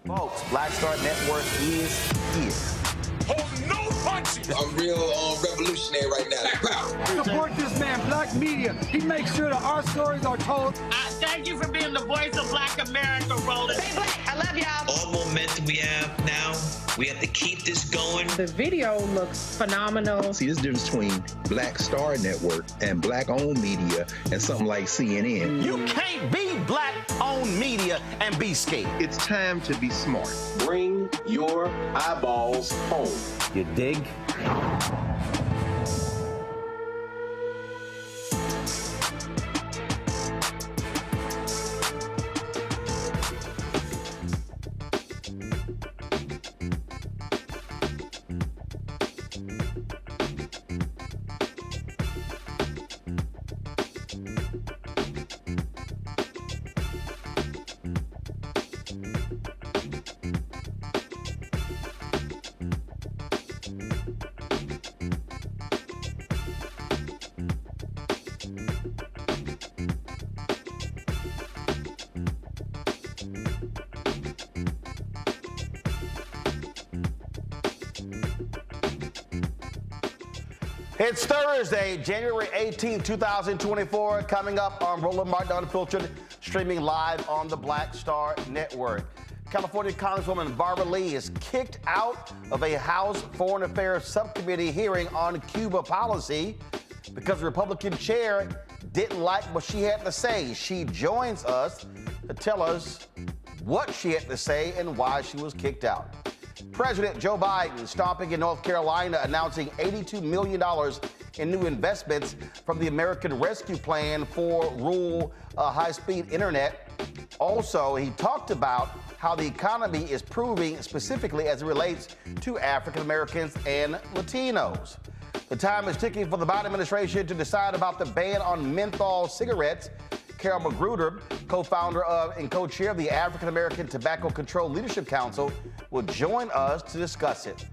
Folks, Black Star Network is here. Hold no punches. I'm real revolutionary right now. Black power. Support this man, Black Media. He makes sure that our stories are told. Thank you for being the voice of Black America, Roland. Stay black. I love y'all. All momentum we have now, we have to keep this going. The video looks phenomenal. See, this difference between Black Star Network and Black-owned media and something like CNN. You can't be Black-owned media and be scared. It's time to be smart. Bring your eyeballs home. You dig? It's Thursday, January 18, 2024, coming up on Roland Martin Unfiltered, streaming live on the Black Star Network. California Congresswoman Barbara Lee is kicked out of a House Foreign Affairs Subcommittee hearing on Cuba policy because the Republican chair didn't like what she had to say. She joins us to tell us what she had to say and why she was kicked out. President Joe Biden stomping in North Carolina, announcing $82 million in new investments from the American Rescue Plan for rural high-speed internet. Also, he talked about how the economy is proving specifically as it relates to African Americans and Latinos. The time is ticking for the Biden administration to decide about the ban on menthol cigarettes. Carol McGruder, co-founder of and co-chair of the African American Tobacco Control Leadership Council, will join us to discuss it.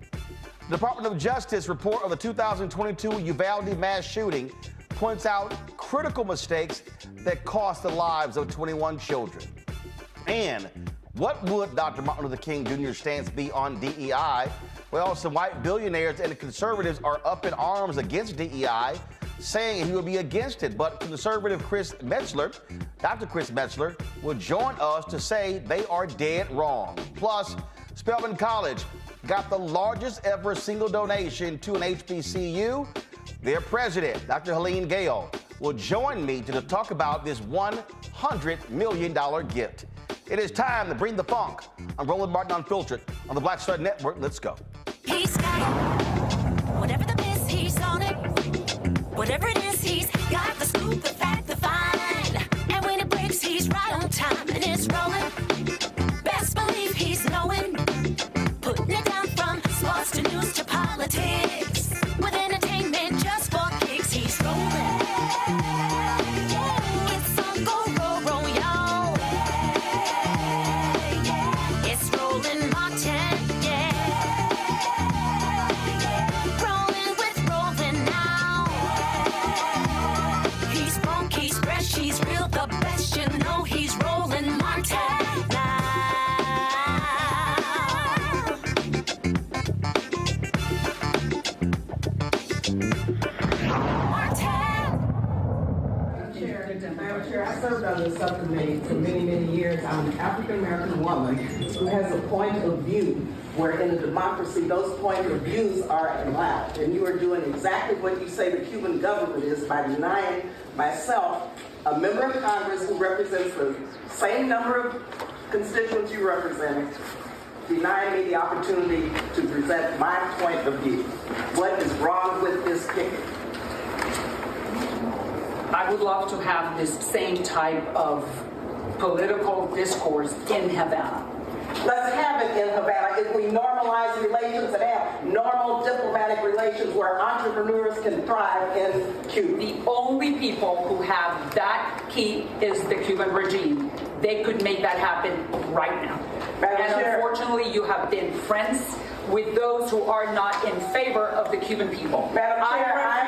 The Department of Justice report of the 2022 Uvalde mass shooting points out critical mistakes that cost the lives of 21 children. And what would Dr. Martin Luther King Jr.'s stance be on DEI? Well, some white billionaires and conservatives are up in arms against DEI, saying he will be against it. But conservative Dr. Chris Metzler, will join us to say they are dead wrong. Plus, Spelman College got the largest ever single donation to an HBCU. Their president, Dr. Helene Gale, will join me to talk about this $100 million gift. It is time to bring the funk. I'm Roland Martin Unfiltered on the Black Star Network. Let's go. He's got it. Whatever the miss, he's on it. Whatever it is, he's got the scoop, the fact, the find. And when it breaks, he's right on time and it's rolling. Best believe he's knowing. Putting it down from sports to news to politics. With entertainment just for kicks, he's rolling. It's on go, roll, y'all. It's Roland Martin, yeah. Rolling with Roland now. He's funk, he's fresh, he's real, the best, you know he's Roland Martin now. Madam Chair, I served on the subcommittee for many, many years. I'm an African-American woman who has a point of view where in a democracy, those points of views are allowed. And you are doing exactly what you say the Cuban government is by denying myself, a member of Congress who represents the same number of constituents you represent, denying me the opportunity to present my point of view. What is wrong with this picket? I would love to have this same type of political discourse in Havana. Let's have it in Havana. If we normalize relations and have normal diplomatic relations where entrepreneurs can thrive in Cuba. The only people who have that key is the Cuban regime. They could make that happen right now. And unfortunately, you have been friends with those who are not in favor of the Cuban people. Madam Chair, I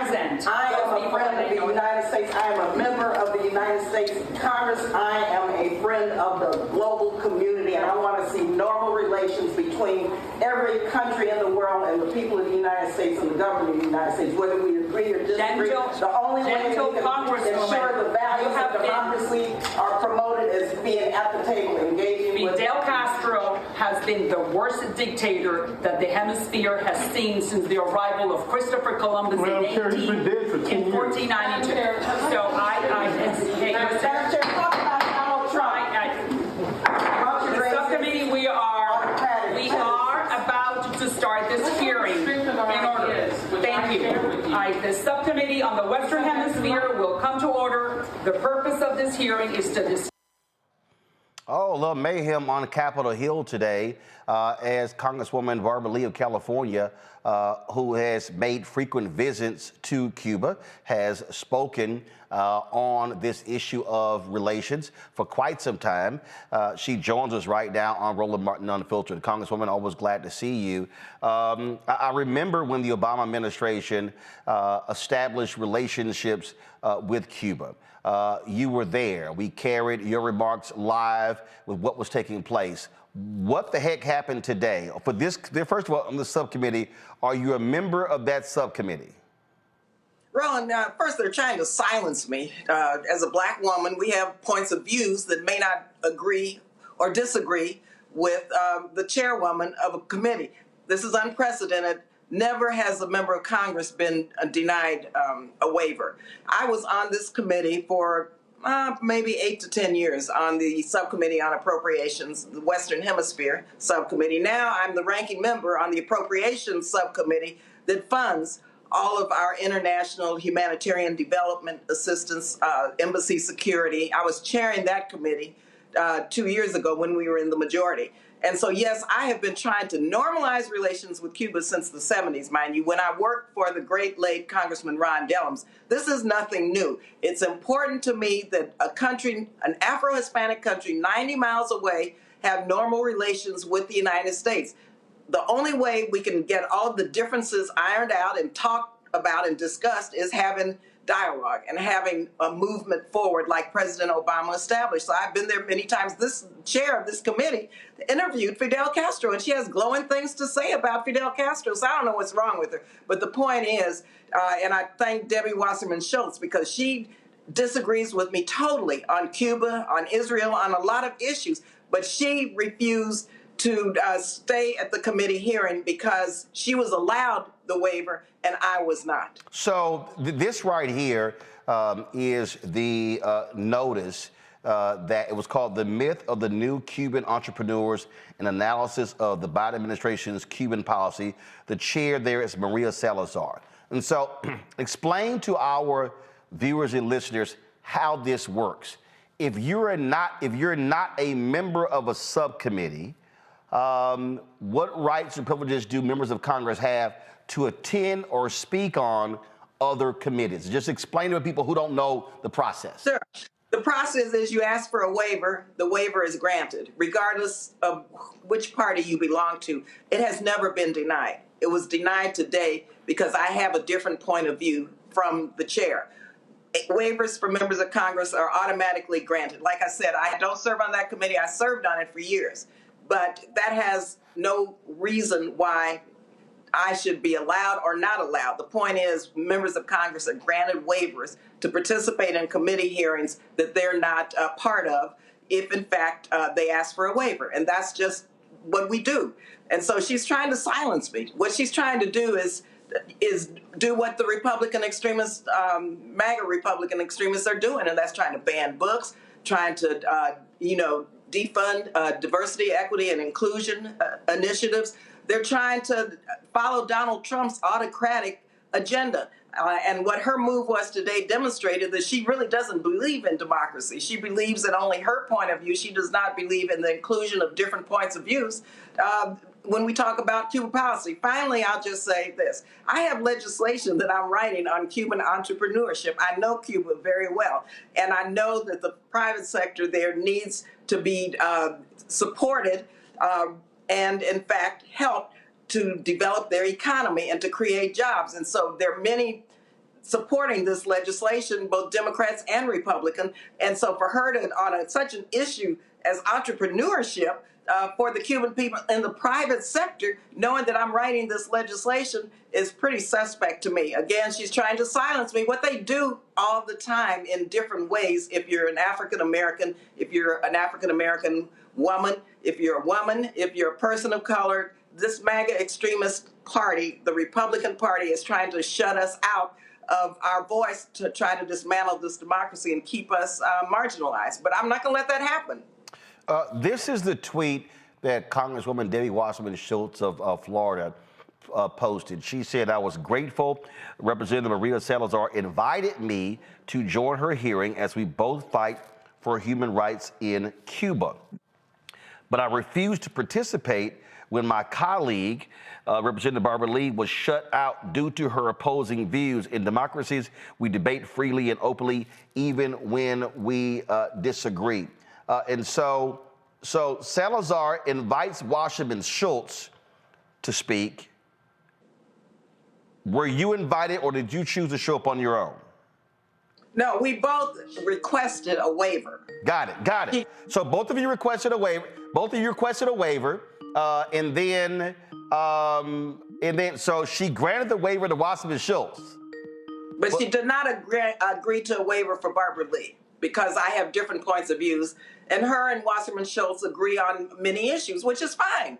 am a friend of the United States. I am a member of the United States Congress. I am a friend of the global community, and I want to see normal relations between every country in the world and the people of the United States and the government of the United States, whether we agree or disagree. The only way we can ensure the values of democracy are promoted is being at the table, engaging with... Fidel Castro has been the worst dictator that the hemisphere has seen since the arrival of Christopher Columbus in 1492. So the subcommittee, we are about to start this hearing in order. Thank you. The subcommittee on the Western Hemisphere will come to order. The purpose of this hearing is to discuss. Oh, a little mayhem on Capitol Hill today as Congresswoman Barbara Lee of California, who has made frequent visits to Cuba, has spoken on this issue of relations for quite some time. She joins us right now on Roland Martin Unfiltered. Congresswoman, always glad to see you. I remember when the Obama administration established relationships with Cuba. You were there. We carried your remarks live with what was taking place. What the heck happened today? For this, first of all, on the subcommittee, are you a member of that subcommittee? Roland, first they're trying to silence me. As a black woman, we have points of views that may not agree or disagree with the chairwoman of a committee. This is unprecedented. Never has a member of Congress been denied a waiver. I was on this committee for maybe 8 to 10 years on the Subcommittee on Appropriations, the Western Hemisphere Subcommittee. Now I'm the ranking member on the Appropriations Subcommittee that funds all of our international humanitarian development assistance, embassy security. I was chairing that committee 2 years ago when we were in the majority. And so, yes, I have been trying to normalize relations with Cuba since the 70s, mind you, when I worked for the great late Congressman Ron Dellums. This is nothing new. It's important to me that a country, an Afro-Hispanic country 90 miles away, have normal relations with the United States. The only way we can get all of the differences ironed out and talked about and discussed is having dialogue and having a movement forward like President Obama established. So I've been there many times. This chair of this committee interviewed Fidel Castro, and she has glowing things to say about Fidel Castro. So I don't know what's wrong with her. But the point is, and I thank Debbie Wasserman Schultz because she disagrees with me totally on Cuba, on Israel, on a lot of issues. But she refused to stay at the committee hearing because she was allowed the waiver and I was not. So this right here is the notice that it was called The Myth of the New Cuban Entrepreneurs, an analysis of the Biden administration's Cuban policy. The chair there is Maria Salazar. And so explain to our viewers and listeners how this works. If you're not a member of a subcommittee, what rights and privileges do members of Congress have to attend or speak on other committees? Just explain to people who don't know the process. Sure. The process is you ask for a waiver, the waiver is granted, regardless of which party you belong to. It has never been denied. It was denied today because I have a different point of view from the chair. Waivers for members of Congress are automatically granted. Like I said, I don't serve on that committee. I served on it for years. But that has no reason why I should be allowed or not allowed. The point is members of Congress are granted waivers to participate in committee hearings that they're not a part of if, in fact, they ask for a waiver. And that's just what we do. And so she's trying to silence me. What she's trying to do is do what the Republican extremists, MAGA Republican extremists are doing, and that's trying to ban books, trying to, defund diversity, equity, and inclusion initiatives. They're trying to follow Donald Trump's autocratic agenda. And what her move was today demonstrated that she really doesn't believe in democracy. She believes in only her point of view. She does not believe in the inclusion of different points of views. When we talk about Cuba policy, finally, I'll just say this. I have legislation that I'm writing on Cuban entrepreneurship. I know Cuba very well, and I know that the private sector there needs to be supported and, in fact, helped to develop their economy and to create jobs. And so there are many supporting this legislation, both Democrats and Republicans. And so for her to, on such an issue as entrepreneurship, for the Cuban people in the private sector, knowing that I'm writing this legislation is pretty suspect to me. Again, she's trying to silence me. What they do all the time in different ways, if you're an African-American, if you're an African-American woman, if you're a woman, if you're a person of color, this MAGA extremist party, the Republican Party, is trying to shut us out of our voice to try to dismantle this democracy and keep us marginalized. But I'm not going to let that happen. This is the tweet that Congresswoman Debbie Wasserman Schultz of Florida posted. She said, "I was grateful Representative Maria Salazar invited me to join her hearing as we both fight for human rights in Cuba. But I refused to participate when my colleague, Representative Barbara Lee, was shut out due to her opposing views. In democracies, we debate freely and openly, even when we disagree." And so Salazar invites Wasserman Schultz to speak. Were you invited, or did you choose to show up on your own? No, we both requested a waiver. Got it. So both of you requested a waiver. And then so she granted the waiver to Wasserman Schultz. But she did not agree to a waiver for Barbara Lee, because I have different points of views, and her and Wasserman Schultz agree on many issues, which is fine.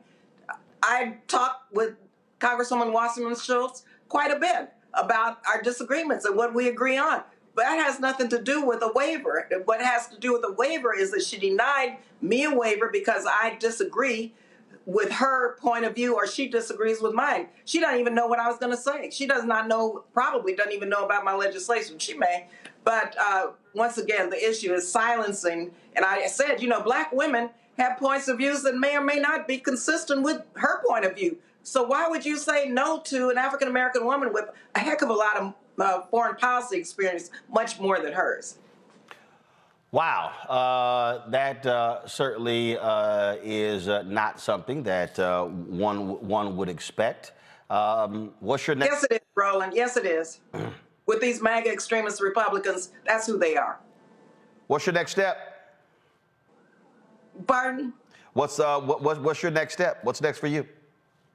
I talked with Congresswoman Wasserman Schultz quite a bit about our disagreements and what we agree on. But that has nothing to do with a waiver. What has to do with a waiver is that she denied me a waiver because I disagree with her point of view or she disagrees with mine. She doesn't even know what I was going to say. She does not know, probably doesn't even know about my legislation. She may. But once again, the issue is silencing. And I said, you know, black women have points of views that may or may not be consistent with her point of view. So why would you say no to an African-American woman with a heck of a lot of foreign policy experience, much more than hers? Wow, that certainly is not something that one would expect. What's your next? Yes, it is, Roland. Yes, it is. With these MAGA extremist Republicans, that's who they are. What's your next step? Pardon? What's your next step? What's next for you?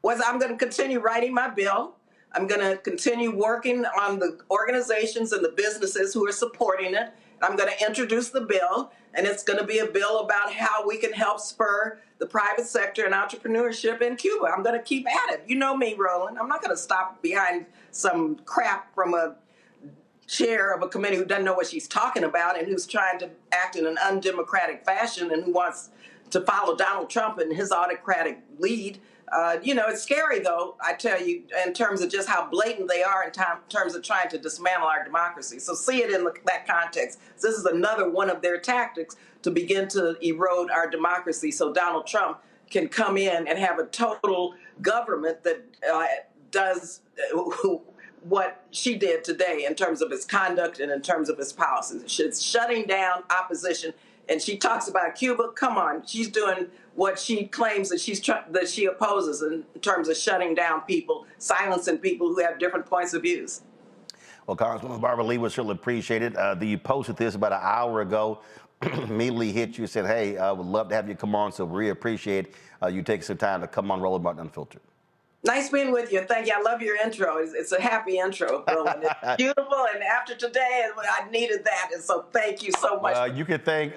I'm going to continue writing my bill. I'm going to continue working on the organizations and the businesses who are supporting it. I'm going to introduce the bill, and it's going to be a bill about how we can help spur the private sector and entrepreneurship in Cuba. I'm going to keep at it. You know me, Roland. I'm not going to stop behind some crap from a chair of a committee who doesn't know what she's talking about and who's trying to act in an undemocratic fashion and who wants to follow Donald Trump and his autocratic lead. You know, it's scary, though, I tell you, in terms of just how blatant they are in terms of trying to dismantle our democracy. So see it in that context. This is another one of their tactics to begin to erode our democracy so Donald Trump can come in and have a total government that does what she did today in terms of its conduct and in terms of its policies. It's shutting down opposition. And she talks about Cuba. Come on, she's doing what she claims that she opposes in terms of shutting down people, silencing people who have different points of views. Well, Congresswoman Barbara Lee was certainly appreciated. You posted this about an hour ago. Immediately hit you, said, "Hey, I would love to have you come on." So we appreciate you taking some time to come on Roland Martin Unfiltered. Nice being with you. Thank you. I love your intro. It's a happy intro, Roland. It's beautiful, and after today, I needed that, and so thank you so much. You can thank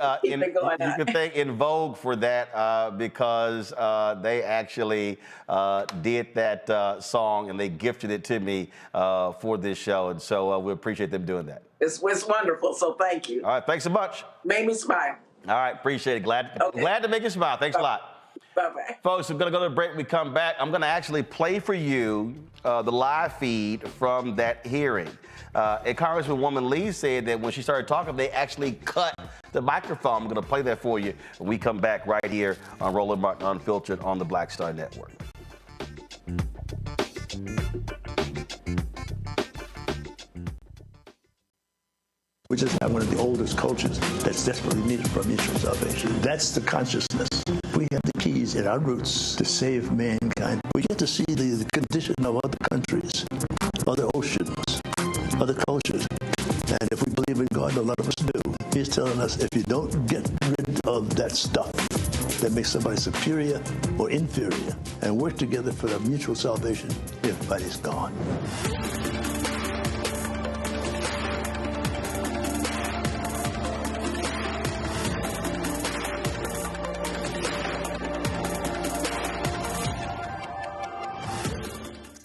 In Vogue for that because they actually did that song and they gifted it to me for this show, and so we appreciate them doing that. It's wonderful. So thank you. All right, thanks so much. Made me smile. All right, appreciate it. Glad to make you smile. Thanks a lot. Bye-bye. Folks, we're going to go to the break. When we come back, I'm going to actually play for you the live feed from that hearing. And Congresswoman Lee said that when she started talking, they actually cut the microphone. I'm going to play that for you when we come back right here on Roland Martin Unfiltered on the Black Star Network. We just have one of the oldest cultures that's desperately needed for mutual salvation. That's the consciousness. We have the keys in our roots to save mankind. We get to see the condition of other countries, other oceans, other cultures. And if we believe in God, a lot of us do. He's telling us if you don't get rid of that stuff that makes somebody superior or inferior and work together for the mutual salvation, everybody's gone.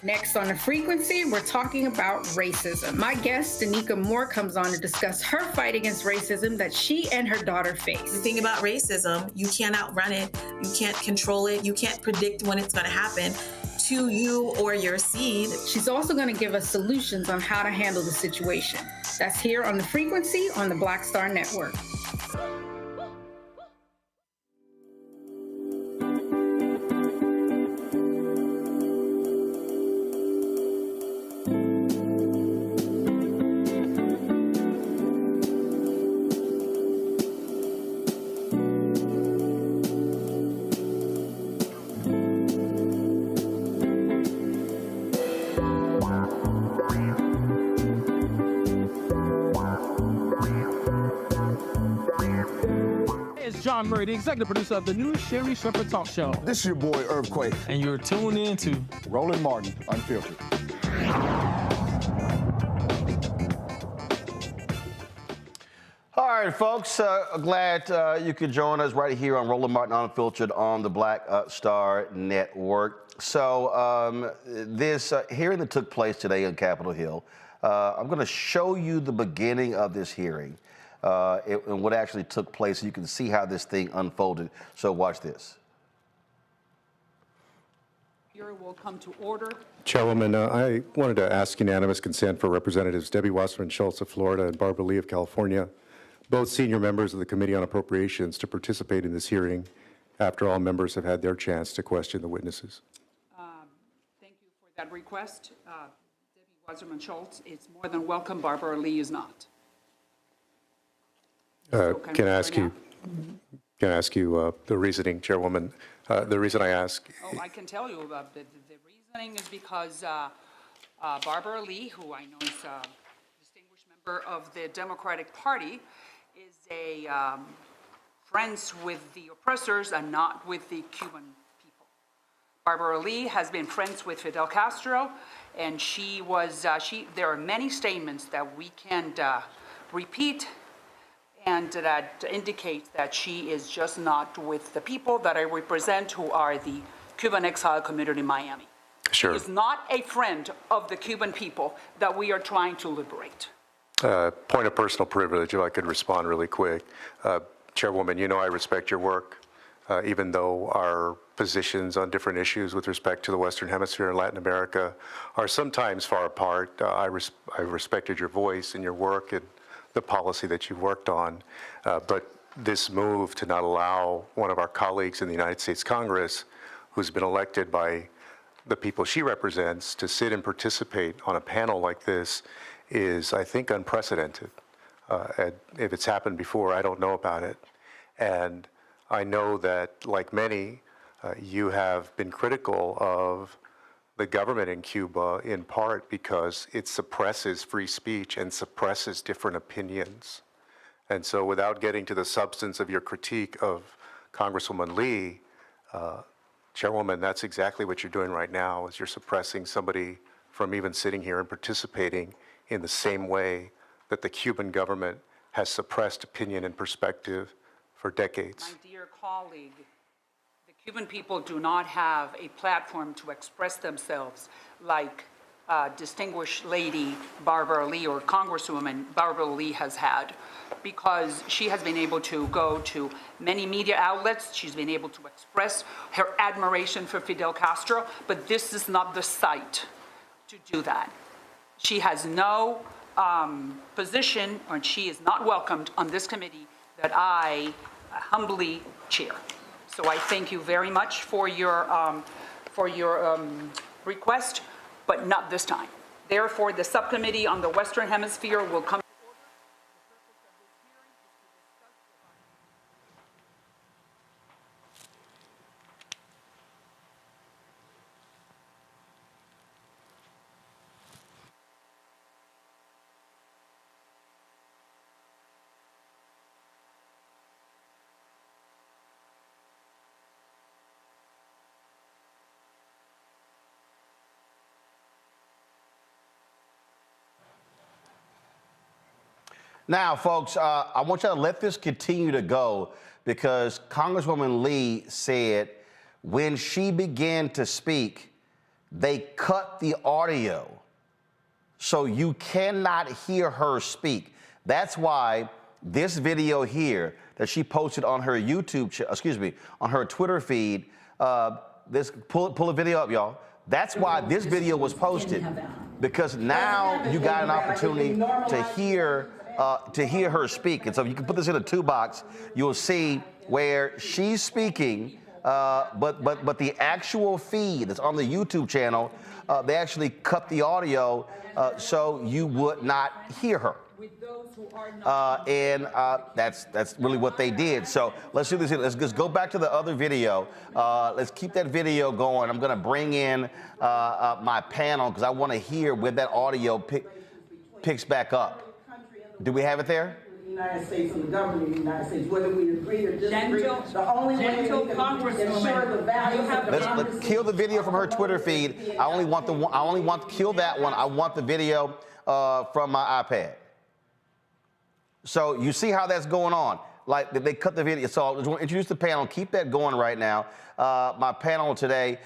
Next on The Frequency, we're talking about racism. My guest, Danica Moore, comes on to discuss her fight against racism that she and her daughter face. The thing about racism, you can't outrun it, you can't control it, you can't predict when it's going to happen to you or your seed. She's also going to give us solutions on how to handle the situation. That's here on The Frequency on the Black Star Network. John Murray, the executive producer of the new Sherry Shepherd Talk Show. This is your boy, Earthquake. And you're tuned in to Roland Martin Unfiltered. All right, folks, glad you could join us right here on Roland Martin Unfiltered on the Black Star Network. So this hearing that took place today on Capitol Hill, I'm going to show you the beginning of this hearing. And what actually took place. You can see how this thing unfolded. So watch this. Will come to order. Chairwoman, I wanted to ask unanimous consent for Representatives Debbie Wasserman Schultz of Florida and Barbara Lee of California, both senior members of the Committee on Appropriations, to participate in this hearing after all members have had their chance to question the witnesses. Thank you for that request. Debbie Wasserman Schultz is more than welcome. Barbara Lee is not. Can I ask you the reasoning, Chairwoman? The reason I ask. Oh, I can tell you about the reasoning is because Barbara Lee, who I know is a distinguished member of the Democratic Party, is a friends with the oppressors and not with the Cuban people. Barbara Lee has been friends with Fidel Castro, and she was. There are many statements that we can't repeat, and that indicates that she is just not with the people that I represent, who are the Cuban exile community in Miami. Sure. She is not a friend of the Cuban people that we are trying to liberate. Point of personal privilege, if I could respond really quick. Chairwoman, you know I respect your work, even though our positions on different issues with respect to the Western Hemisphere and Latin America are sometimes far apart. I respected your voice and your work and the policy that you've worked on, but this move to not allow one of our colleagues in the United States Congress, who's been elected by the people she represents, to sit and participate on a panel like this is, I think, unprecedented. And if it's happened before, I don't know about it. And I know that, like many, you have been critical of the government in Cuba, in part because it suppresses free speech and suppresses different opinions. And so without getting to the substance of your critique of Congresswoman Lee, Chairwoman, that's exactly what you're doing right now, is you're suppressing somebody from even sitting here and participating in the same way that the Cuban government has suppressed opinion and perspective for decades. My dear colleague, the Cuban people do not have a platform to express themselves like distinguished lady Barbara Lee or Congresswoman Barbara Lee has had, because she has been able to go to many media outlets. She's been able to express her admiration for Fidel Castro, but this is not the site to do that. She has no position, or she is not welcomed on this committee that I humbly chair. So I thank you very much for your request, but not this time. Therefore, the subcommittee on the Western Hemisphere will come. Now, folks, I want you to let this continue to go, because Congresswoman Lee said when she began to speak, they cut the audio, so you cannot hear her speak. That's why this video here that she posted on her on her Twitter feed, pull a video up, y'all. That's why this video was posted, because now you got an opportunity to hear her speak. And so if you can put this in a 2-box, you'll see where she's speaking, but the actual feed that's on the YouTube channel, they actually cut the audio so you would not hear her. And that's really what they did. So let's do this. Let's just go back to the other video. Let's keep that video going. I'm going to bring in my panel, because I want to hear where that audio picks back up. Do we have it there? The United States and the government of the United States, whether we agree or disagree, the only way we can ensure the values of democracy. Let's kill the video from her Twitter feed. I only want to kill that one. I want the video from my iPad. So you see how that's going on. like they cut the video. So I just want to introduce the panel. Keep that going right now. My panel today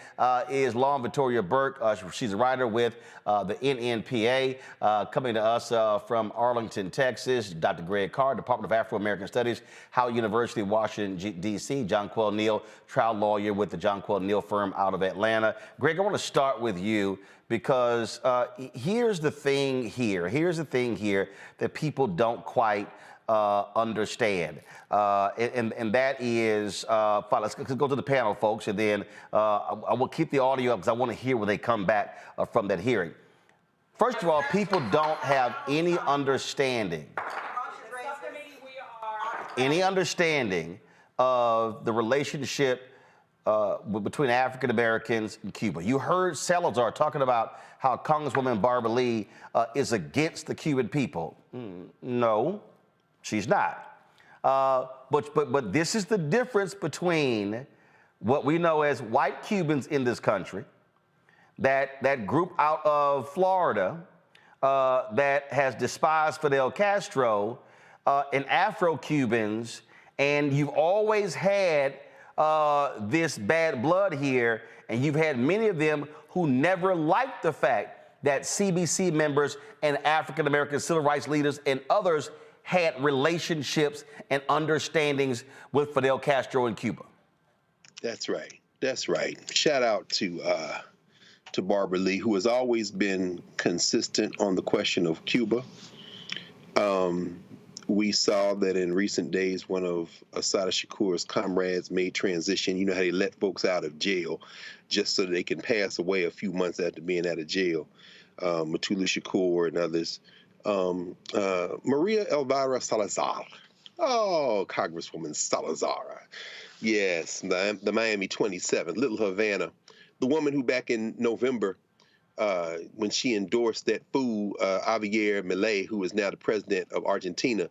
is Lauren Victoria Burke. She's a writer with the NNPA, coming to us from Arlington, Texas. Dr. Greg Carr, Department of Afro-American Studies, Howard University, Washington, D.C. John Quell Neal, trial lawyer with the John Quell Neal firm out of Atlanta. Greg, I want to start with you because here's the thing here. Here's the thing here that people don't quite understand. And that is, fine, let's go to the panel, folks, and then I will keep the audio up because I want to hear when they come back from that hearing. First of all, people don't have any understanding of the relationship between African Americans and Cuba. You heard Salazar talking about how Congresswoman Barbara Lee is against the Cuban people. No, she's not. But this is the difference between what we know as white Cubans in this country, that group out of Florida that has despised Fidel Castro, and Afro-Cubans, and you've always had this bad blood here, and you've had many of them who never liked the fact that CBC members and African-American civil rights leaders and others had relationships and understandings with Fidel Castro in Cuba. That's right. That's right. Shout out to Barbara Lee, who has always been consistent on the question of Cuba. We saw that in recent days, one of Assata Shakur's comrades made transition. You know how they let folks out of jail just so that they can pass away a few months after being out of jail. Mutulu Shakur and others. Maria Elvira Salazar. Oh, Congresswoman Salazar. Yes, the Miami 27, Little Havana. The woman who back in November, when she endorsed that fool, Javier Milei, who is now the president of Argentina,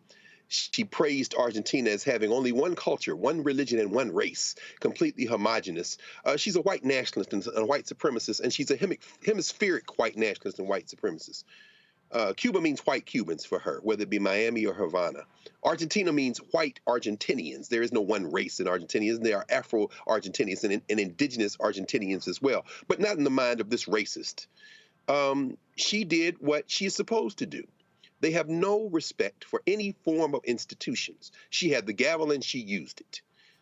she praised Argentina as having only one culture, one religion, and one race, completely homogenous. She's a white nationalist and a white supremacist, and she's a hemispheric white nationalist and white supremacist. Cuba means white Cubans for her, whether it be Miami or Havana. Argentina means white Argentinians. There is no one race in Argentinians. There are Afro-Argentinians and indigenous Argentinians as well, but not in the mind of this racist. She did what she is supposed to do. They have no respect for any form of institutions. She had the gavel and she used it.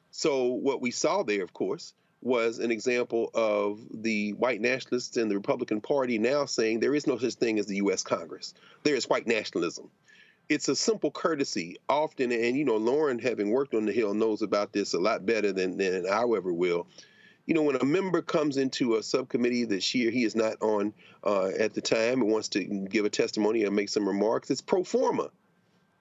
So what we saw there, of course, was an example of the white nationalists and the Republican Party now saying there is no such thing as the U.S. Congress. There is white nationalism. It's a simple courtesy often, and, you know, Lauren, having worked on the Hill, knows about this a lot better than I ever will. You know, when a member comes into a subcommittee that she or he is not on at the time and wants to give a testimony or make some remarks, it's pro forma,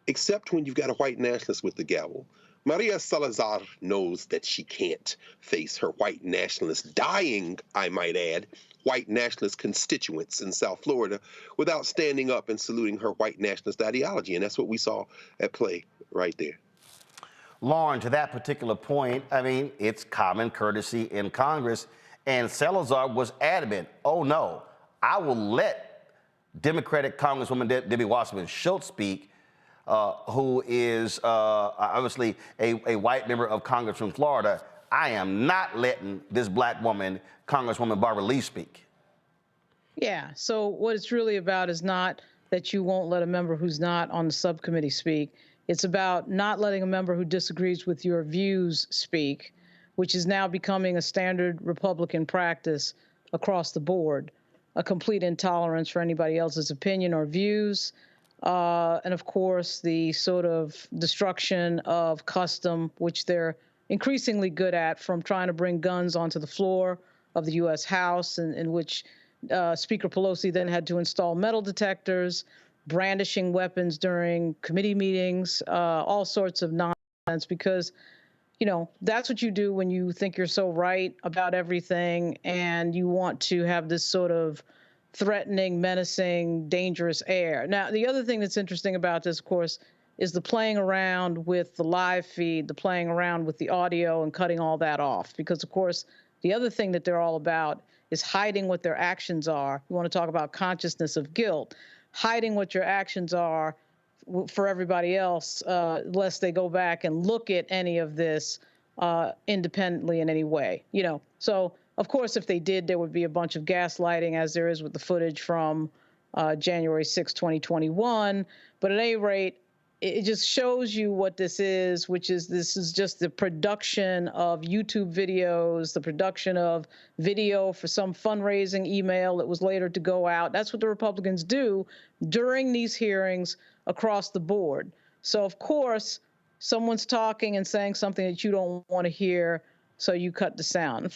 except when you've got a white nationalist with the gavel. Maria Salazar knows that she can't face her white nationalist, dying, I might add, white nationalist constituents in South Florida without standing up and saluting her white nationalist ideology. And that's what we saw at play right there. Lauren, to that particular point, I mean, it's common courtesy in Congress. And Salazar was adamant, oh, no, I will let Democratic Congresswoman Debbie Wasserman Schultz speak, who is obviously a white member of Congress from Florida. I am not letting this black woman, Congresswoman Barbara Lee, speak. Yeah, so what it's really about is not that you won't let a member who's not on the subcommittee speak. It's about not letting a member who disagrees with your views speak, which is now becoming a standard Republican practice across the board, a complete intolerance for anybody else's opinion or views. And of course, the sort of destruction of custom, which they're increasingly good at, from trying to bring guns onto the floor of the U.S. House, in which Speaker Pelosi then had to install metal detectors, brandishing weapons during committee meetings, all sorts of nonsense, because, you know, that's what you do when you think you're so right about everything and you want to have this sort of threatening, menacing, dangerous air. Now, the other thing that's interesting about this, of course, is the playing around with the live feed, the playing around with the audio and cutting all that off. Because, of course, the other thing that they're all about is hiding what their actions are. You want to talk about consciousness of guilt, hiding what your actions are for everybody else, lest they go back and look at any of this independently in any way, you know. So, of course, if they did, there would be a bunch of gaslighting, as there is with the footage from January 6, 2021. But at any rate, it just shows you what this is, which is this is just the production of YouTube videos, the production of video for some fundraising email that was later to go out. That's what the Republicans do during these hearings across the board. So, of course, someone's talking and saying something that you don't want to hear, so you cut the sound.